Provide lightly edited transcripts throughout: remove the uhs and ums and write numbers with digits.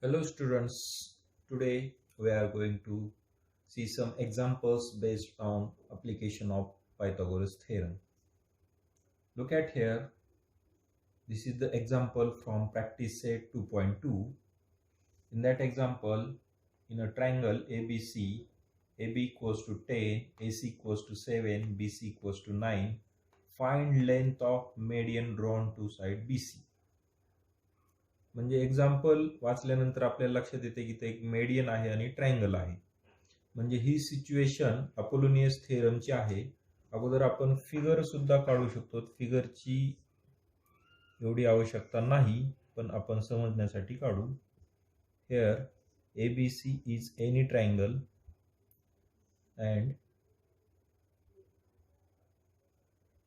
Hello students, today we are going to see some examples based on application of Pythagoras theorem. Look at here, this is the example from practice set 2.2. In that example, in a triangle ABC, AB equals to 10, AC equals to 7, BC equals to 9, find length of median drawn to side BC. म्हणजे example वाचल्यानंतर आपल्याला लक्षात येते की ते एक median आहे आणि ट्रायंगल आहे. म्हणजे ही सिच्युएशन अपोलोनियस थेरमची आहे. अगोदर आपण फिगर सुद्धा काढू शकतो. फिगरची एवढी आवश्यकता नाही, पण आपण समजण्यासाठी काढू. Here ABC is any triangle and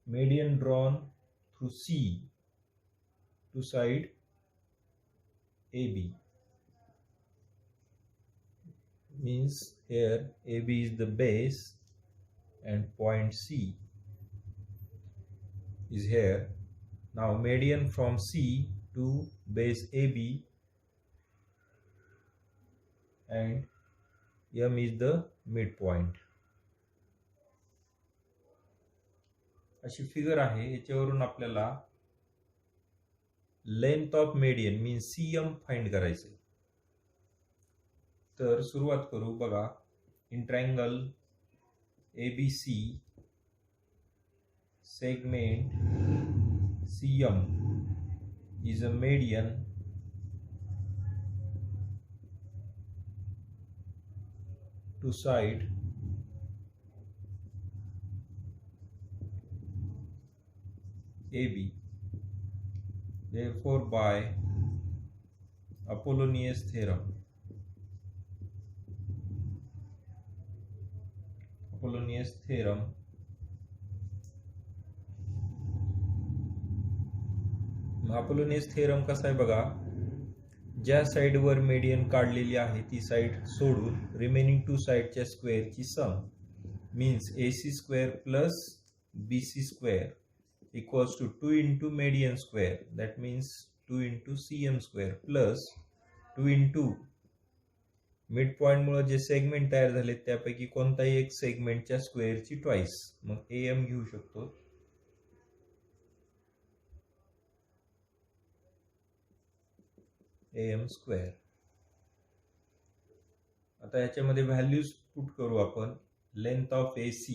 median drawn through C to side AB. Means here AB is the base and point C is here. Now median from C to base AB and M is the midpoint. अशी figure आहे. याच्यावरून आपल्याला length of median means CM find करायचे. तर सुरुवात करू. बघा, in triangle ABC segment CM is a median to side AB. Therefore, by Apollonius theorem, Apollonius theorem कसा आहे बघा, ज्या साइडवर मेडियन काढलेली आहे ती साइड सोडून रिमेनिंग टू साइडच्या स्क्वेअरची sum means AC square plus BC square equals to 2 into median square, that means 2 into CM square plus 2 into midpoint Mule J segment तयार झाले त्यापैकी कोणताही एक सेगमेंटच्या स्क्वेअरची ट्वाइस, मग AM घेऊ शकतो. AM square. आता याच्यामध्ये व्हॅल्यूज पुट करू आपण. लेंथ ऑफ AC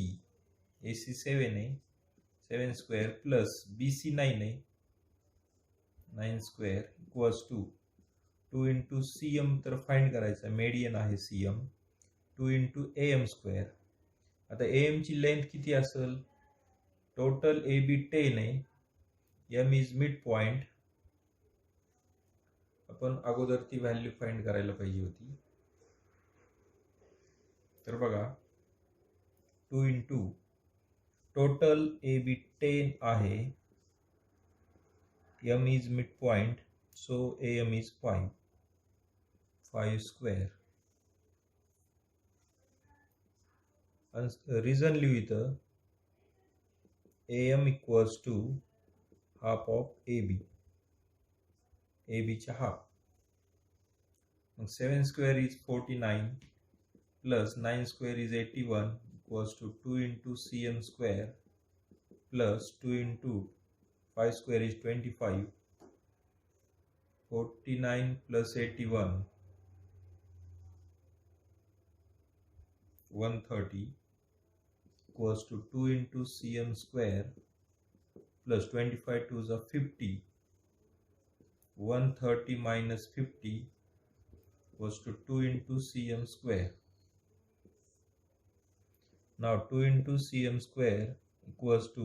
7 आहे, 7 स्क्वेअर प्लस BC 9 आहे, 9 square equals to 2 into CM तर फाइंड करायचा, मेडियन आहे CM, 2 इंटू AM स्क्वेअर. आता AM ची लेंथ किती असेल? टोटल AB 10 आहे, M इज मिड पॉइंट. आपण अगोदर ती व्हॅल्यू फाइंड करायला पाहिजे होती. तर बघा, 2 इंटू टोटल AB 10 आहे, M is midpoint, so AM is 5 square. Reason लिहू इथं, AM equals to half of AB चा half. 7 square is 49 plus 9 square is 81 equals to 2 into CM square plus 2 into 5 square is 25. 49 plus 81 130 equals to 2 into CM square plus 25 to the 50. 130 minus 50 equals to 2 into CM square. Now 2 into CM square equals to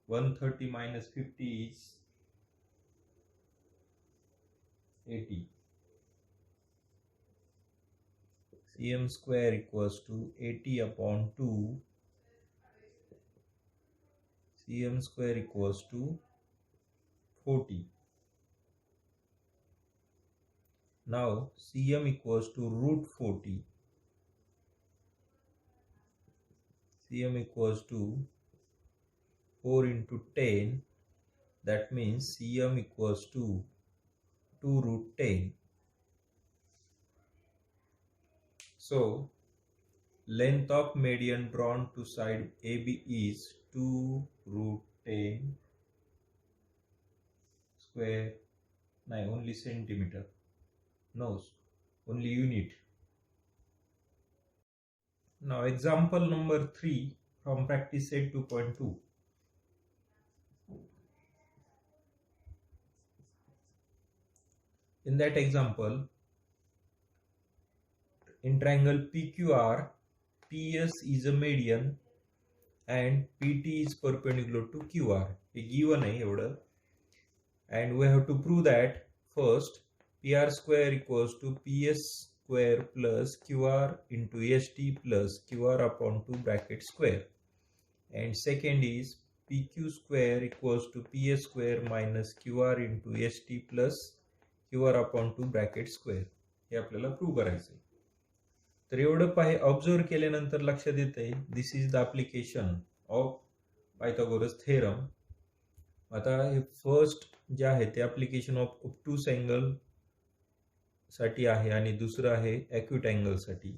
130 minus 50 is 80. CM square equals to 80 upon 2. CM square equals to 40. Now CM equals to root 40. CM equals to 4 into 10, that means CM equals to 2 root 10. So length of median drawn to side AB is 2 root 10 square, no, only centimeter, no, only unit. Now example number 3 from practice set 2.2. In that example, in triangle PQR, PS is a median and PT is perpendicular to QR. Hey given आहे एवढं. And we have to prove that first PR square equals to PS square plus QR into ST plus QR upon 2 bracket square. And second is PQ square equals to PS square minus QR into ST plus QR upon 2 bracket square. हे आपल्याला prove करायचं आहे. तर एवढं observe केल्यानंतर लक्षात येते this is the application of Pythagoras theorem. आता हे first जे आहे ते ॲप्लिकेशन ऑफ ऑब्ट्यूस अँगल साठी आहे आणि दुसरं आहे ॲक्यूट अँगल साठी.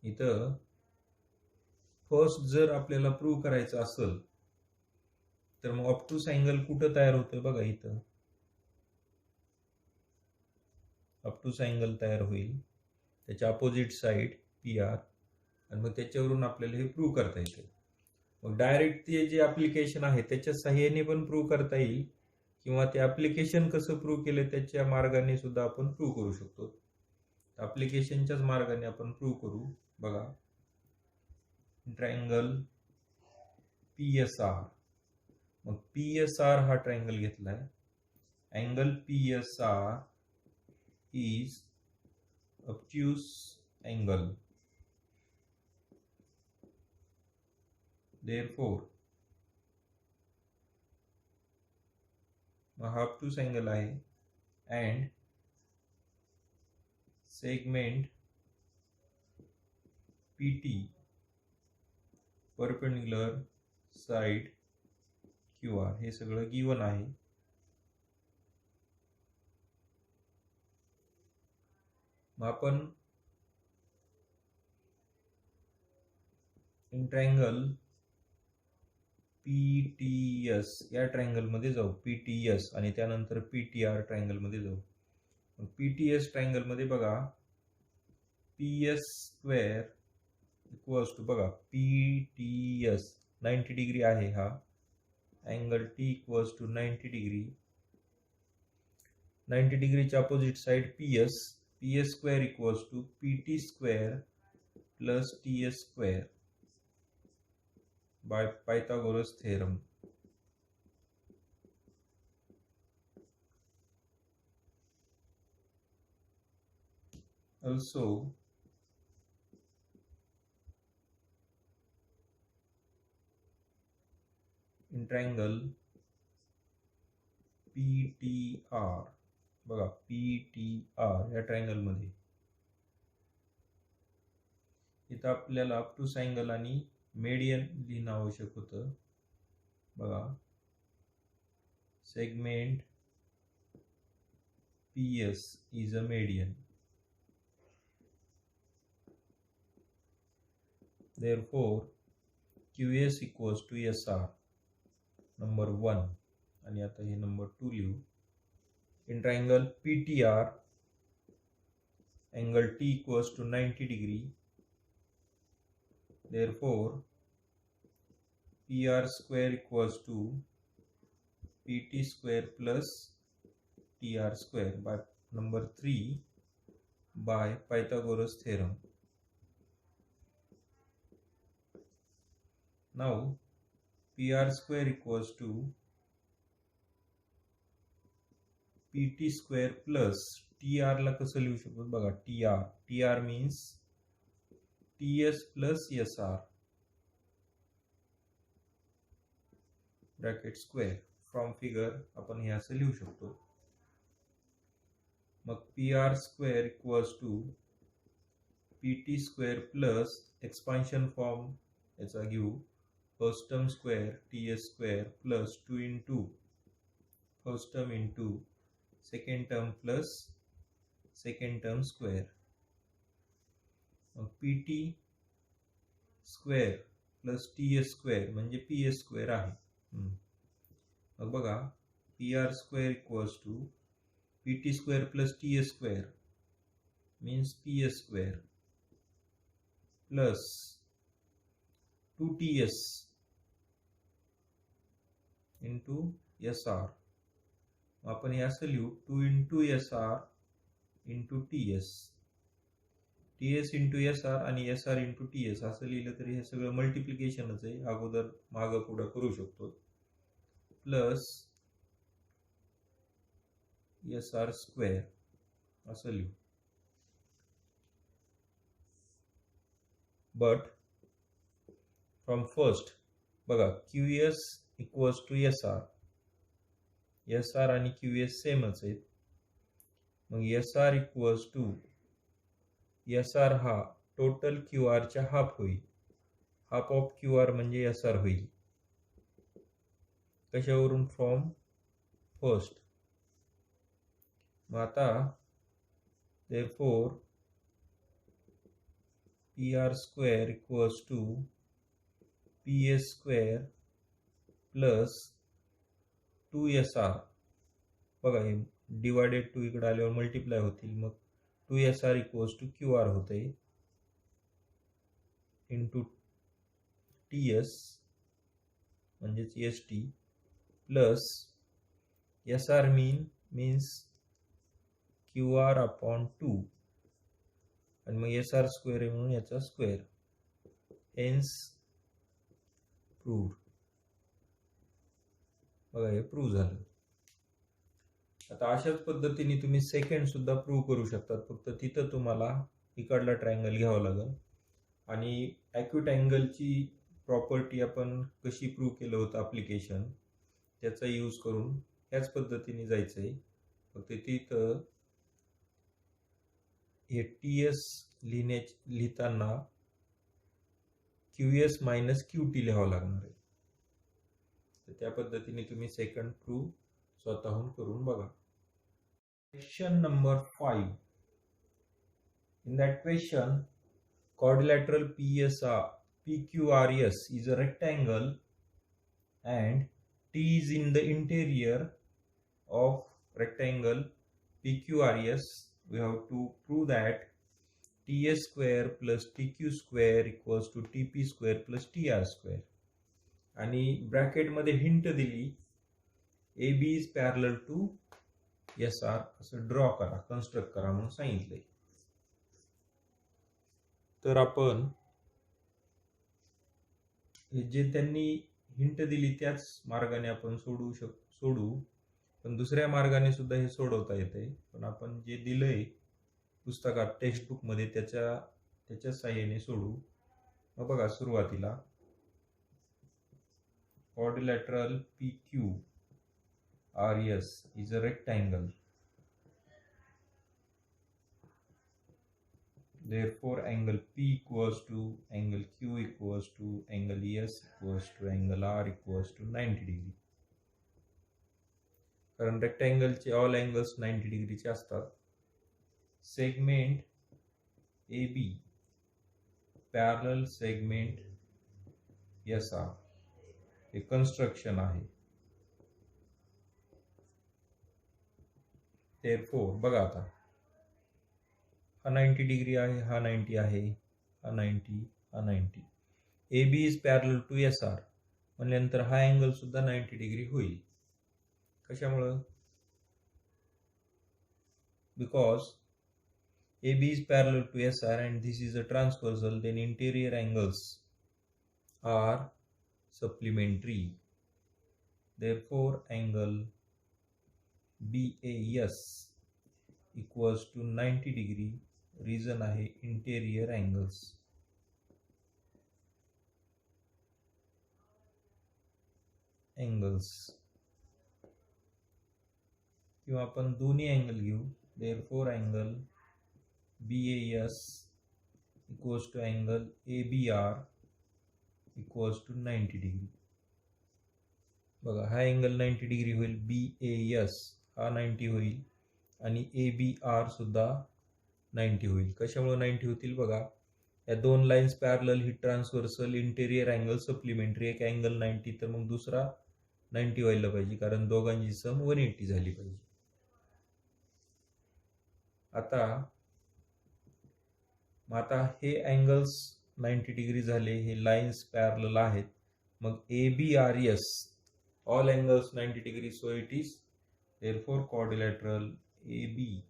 इथं फर्स्ट जर आपल्याला प्रूव्ह करायचं असेल तर मग ऑब्ट्यूस अँगल कुठं तयार होतोय बघा, इथं ऑब्ट्यूस अँगल तयार होईल त्याच्या अपोजिट साइड PR आणि मग त्याच्यावरून आपल्याला हे प्रूव्ह करता येते. मग डायरेक्ट ते जे ॲप्लिकेशन आहे त्याच्या सहाय्याने पण प्रूव्ह करता येईल किंवा ते ॲप्लिकेशन कसं प्रूव्ह केलं त्याच्या मार्गाने सुद्धा आपण प्रूव्ह करू शकतो. ॲप्लिकेशनच्याच मार्गाने आपण प्रूव्ह करू. बघा, ट्रायंगल PSR. मग PSR हा ट्रायंगल घेतलाय. Angle PSR is obtuse angle. Therefore, हा obtuse angle आहे and segment PT perpendicular side QR. हे सगळं गिवन आहे. मग आपण इन ट्रायंगल PTS या ट्रायंगल मध्ये जाऊ. PTS आणि त्यानंतर PTR ट्रायंगल मध्ये जाऊ. मग PTS ट्रायंगल मध्ये बघा, PS स्क्वेअर इक्वल्स टू बघा PTS 90 डिग्री आहे हा. Angle T equals to 90 degree. 90 डिग्रीच्या opposite side PS square equals to PT square plus TS square by Pythagoras theorem. Also, in triangle PTR, बघा PTR या triangle मध्ये इथं आपल्याला obtuse angle आणि मेडियन लिहिणं आवश्यक होतं. बघा, segment PS is a median. Therefore, QS equals to SR. Number 1 आणि आता हे नंबर 2 लिहू. In triangle PTR, angle T equals to 90 degree. Therefore, PR square equals to PT square plus TR square by number 3 by Pythagoras theorem. Now, PR square equals to PT square plus TR ला कसं लिहू शकतो बघा. TR means TS plus SR bracket square. From figure आपण हे असं लिहू शकतो. मग PR square equals to PT square plus expansion form याचा घेऊ. First term square TS square plus 2 into first term into second term plus second term square. मग PT square plus TS square म्हणजे PS square आहे. मग बघा PR square equals to PT square plus TS square means PS square plus 2TS into SR. आपण हे असं लिहू 2 into SR into TS. TS into SR आणि SR इंटू TS असं लिहिलं तरी हे सगळं मल्टिप्लिकेशनच आहे. अगोदर मागं पुढं करू शकतो. प्लस SR स्क्वेअर असं लिहू. बट फ्रॉम फर्स्ट बघा QS equals to SR. SR आणि QS सेमच आहेत. मग SR इक्वल्स टू SR हा टोटल QR च्या हाफ होईल. हाफ ऑफ QR म्हणजे SR होईल. कशावरून? From first. मग आता therefore PR square equals to PS square plus 2SR. बघा हे डिवायडेड 2 इकडे आल्यावर मल्टिप्लाय होतील. मग 2SR इक्वल्स टू QR होते इंटू TS म्हणजेच ST plus SR means QR upon 2 आणि मग SR स्क्वेअर आहे म्हणून याचा स्क्वेअर. Hence proved. बघा हे प्रूव्ह झालं. आता अशाच पद्धतीने तुम्ही सेकंड सुद्धा प्रूव्ह करू शकतात. फक्त तिथं तुम्हाला इकडला ट्रायंगल घ्यावा लागेल आणि ॲक्यूट अँगलची प्रॉपर्टी आपण कशी प्रूव्ह केलं होतं ॲप्लिकेशन त्याचा यूज करून ह्याच पद्धतीने जायचं आहे. फक्त तिथं हे TS लिहिताना QS मायनस QT लिहावं लागणार आहे. तर त्या पद्धतीने तुम्ही सेकंड प्रूव्ह स्वतःहून करून बघा. Question number 5. In that question, quadrilateral PQRS is a rectangle and T is in the interior of rectangle PQRS. We have to prove that TS square plus TQ square equals to TP square plus TR square. आणि bracket मध्ये hint दिली AB is parallel to SR असं draw करा, construct करा म्हणून सांगितलंय. तर आपण जे त्यांनी हिंट दिली त्याच मार्गाने आपण सोडू पण दुसऱ्या मार्गाने सुद्धा हे सोडवता येते. पण आपण जे दिलंय पुस्तकात टेक्स्टबुक मध्ये त्याच्या साहाय्याने सोडू. मग बघा सुरुवातीला quadrilateral PQRS is a rectangle. Therefore angle P equals to angle Q equals to angle S equals to angle R equals to 90 degree. कारण रेक्टँगलचे ऑल अँगल्स 90 डिग्रीचे असतात. Segment AB parallel segment SR हे construction आहे. therefore बघा आता हा 90 degree आहे, हा 90 आहे, हा 90, हा 90. AB is parallel to SR म्हणल्यानंतर हा अँगल सुद्धा 90 डिग्री होईल. कशामुळं? Because AB is parallel to SR and this is a transversal, then interior angles are supplementary. Therefore angle BAS equals to 90 degree. Reason आहे interior angles. किंवा आपण दोन्ही angle घेऊ. Therefore angle BAS equals to angle ABR equals to 90 degree. बघा हा angle 90 degree होईल, BAS हा 90 होईल आणि ABR सुद्धा 90 होईल. कशामुळे 90 होतील? बघा या दोन लाईन्स पॅरलल ही ट्रान्सव्हर्सल इंटेरियर अँगल सप्लिमेंटरी, एक अँगल 90 तर मग दुसरा 90 व्हायला पाहिजे, कारण दोघांची सम 180 झाली पाहिजे. आता हे अँगल्स 90 डिग्री झाले, हे लाईन्स पॅरलल आहेत. मग ABRS all angles 90 degree, so it is therefore quadrilateral ABRS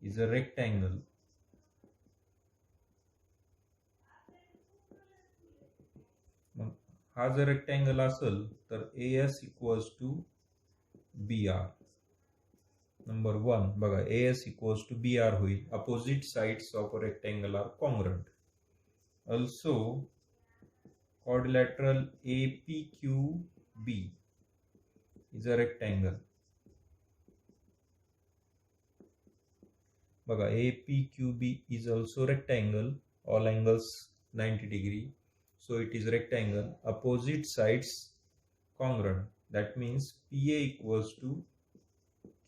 is a rectangle. मग हा जर रेक्टँगल असेल तर AS equals to BR. Number 1 बघा, AS इक्वल्स टू BR होईल. Opposite sides of a rectangle are congruent. Also quadrilateral APQB is a rectangle. बघा, APQB is also rectangle, all angles 90 degree, so it is rectangle. Opposite sides congruent, that means PA equals to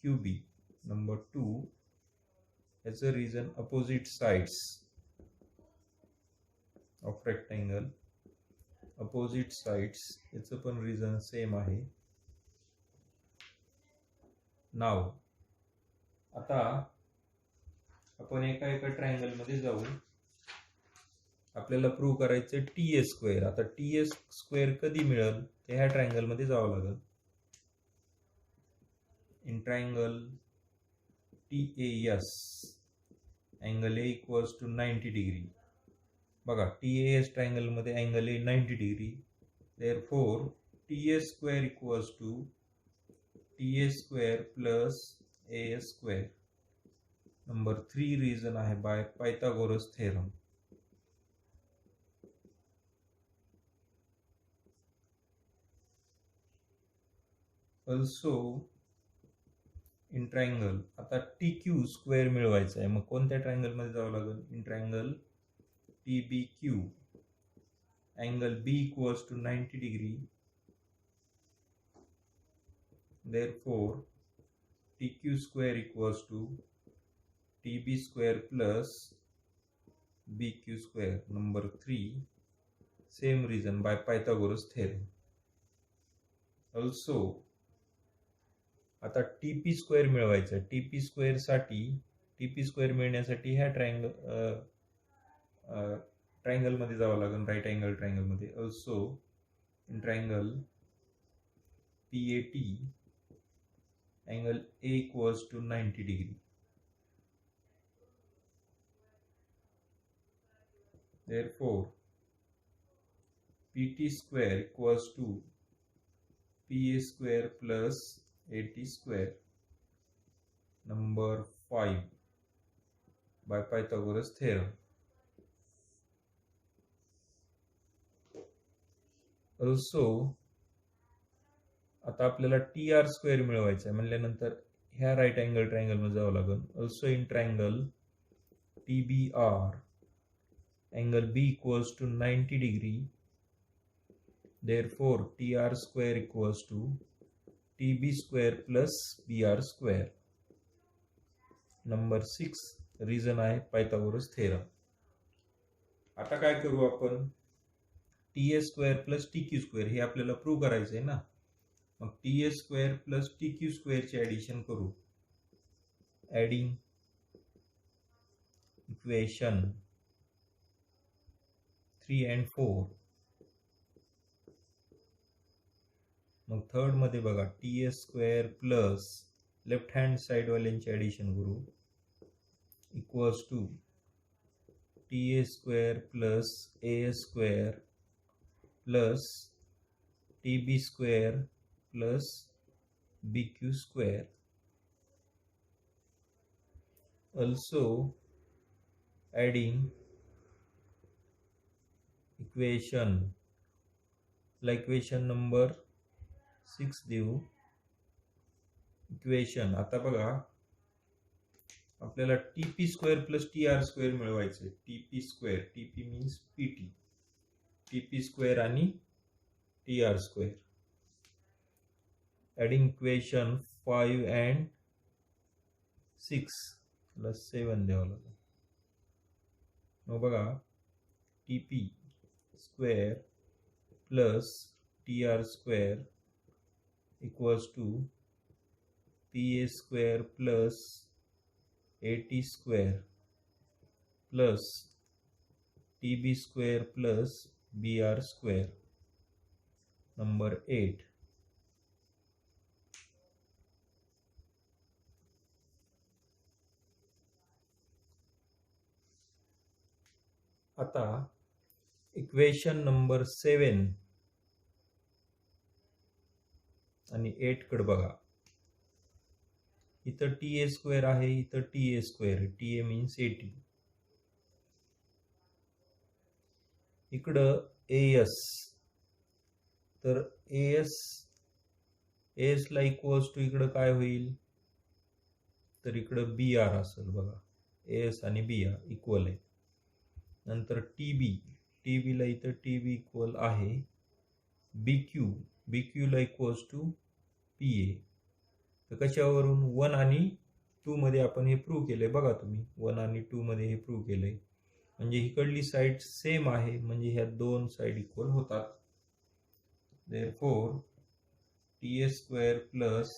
QB. Number 2, as a reason opposite sides of rectangle, opposite sides, it's a पण reason same आहे. Now आता आपण एका triangle मध्ये जाऊ. आपल्याला prove करायचं TS square. आता TS स्क्वेअर कधी मिळेल ते ह्या ट्रायंगल मध्ये जावं लागेल. In triangle TAS angle A equals to 90 degree. बघा, TAS ट्रायंगल मध्ये angle A 90 degree, therefore TS square equals to TS square plus AS square. Number 3 reason आहे by Pythagoras theorem. Also in triangle, आता TQ square मिळवायचा आहे, मग कोणत्या triangle मध्ये जावं लागेल? In triangle TBQ angle B equals to 90 degree, therefore TQ square equals to TB square plus BQ square. Number 3 same reason by Pythagoras theorem. Also आता TP square मिळवायचा. TP स्क्वेअर मिळण्यासाठी ह्या ट्रायंगल मध्ये जावं लागेल, राईट अँगल ट्रायंगल मध्ये. Also in triangle PAT angle A equals to 90 degree, therefore PT square equals to PA square plus AT square. Number 5 by Pythagoras theorem. Also आता आपल्याला TR square मिळवायचा आहे म्हणल्यानंतर ह्या राईट अँगल ट्रायंगल मध्ये जावं लागेल. Also in triangle TBR angle B equals to 90 degree, therefore TR square equals to TB square plus BR square. Number 6 reason आहे पायथागोरस थेरम. आता काय करू आपण? TS square plus TQ square हे आपल्याला प्रूव्ह करायचं आहे ना. मग TS square plus TQ square चे ऍडिशन करू. Adding equation 3 and 4. मग थर्ड मध्ये बघा, TS square plus left hand side वाल्यांचे ऍडिशन करू, equals to TS square plus AS square plus TB square plus BQ square. Also adding equation number 6 देऊ. Equation आता बघा, आपल्याला TP square plus TR square मिळवायचे. TP square, TP means PT, TP square आणि TR square. Adding equation 5 and 6 plus 7 द्यावं लागेल. मग बघा T P square plus T R square equals to P A square plus A T square plus T B square plus B R square. Number 8. आता equation number 7 आणि 8 कडे बघा. इथं T A square आहे, इथं टी ए स्क्वेअर आहे. T A means 80. इकडं S, तर एस ला इक्वल्स टू इकडं काय होईल, तर इकडं बी आर असेल बघा. एस आणि बी आर इक्वल आहे. नंतर टी बीला इथं टी बी इक्वल आहे बी क्यू ला इक्वल्स टू पी ए. तर कशावरून 1 आणि 2 मध्ये आपण हे प्रूव्ह केलंय बघा तुम्ही. 1 आणि 2 मध्ये हे प्रूव्ह केलंय. म्हणजे इकडली साईड सेम आहे, म्हणजे ह्या दोन साईड इक्वल होतात. Therefore T A square plus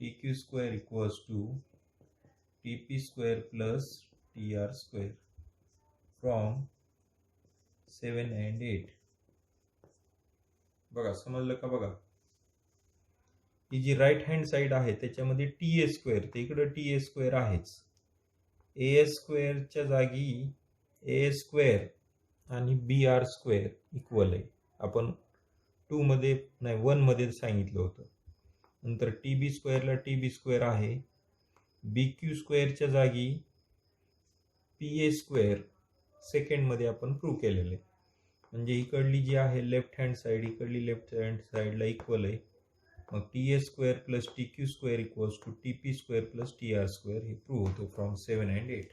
T Q square equals to T P square plus T R square from 7 and 8. बघा समजलं का? बघा ही जी राईट हँड साईड आहे त्याच्यामध्ये टी ए स्क्वेअर, ते इकडं टी ए स्क्वेअर आहेच. ए स्क्वेअरच्या जागी ए स्क्वेअर आणि बी आर स्क्वेअर इक्वल आहे. आपण 2 मध्ये नाही 1 मध्ये सांगितलं होतं. नंतर टी बी स्क्वेअरला टी बी स्क्वेअर आहे. बी क्यू स्क्वेअरच्या जागी पी ए स्क्वेअर सेकंड मध्ये आपण प्रूव्ह केलेले. म्हणजे इकडली जी आहे लेफ्ट हँड साईड, इकडली लेफ्ट हँड साईडला इक्वल आहे. मग T A square plus T Q square equals to T P square plus T R square हे प्रूव्ह होतो फ्रॉम 7 and 8.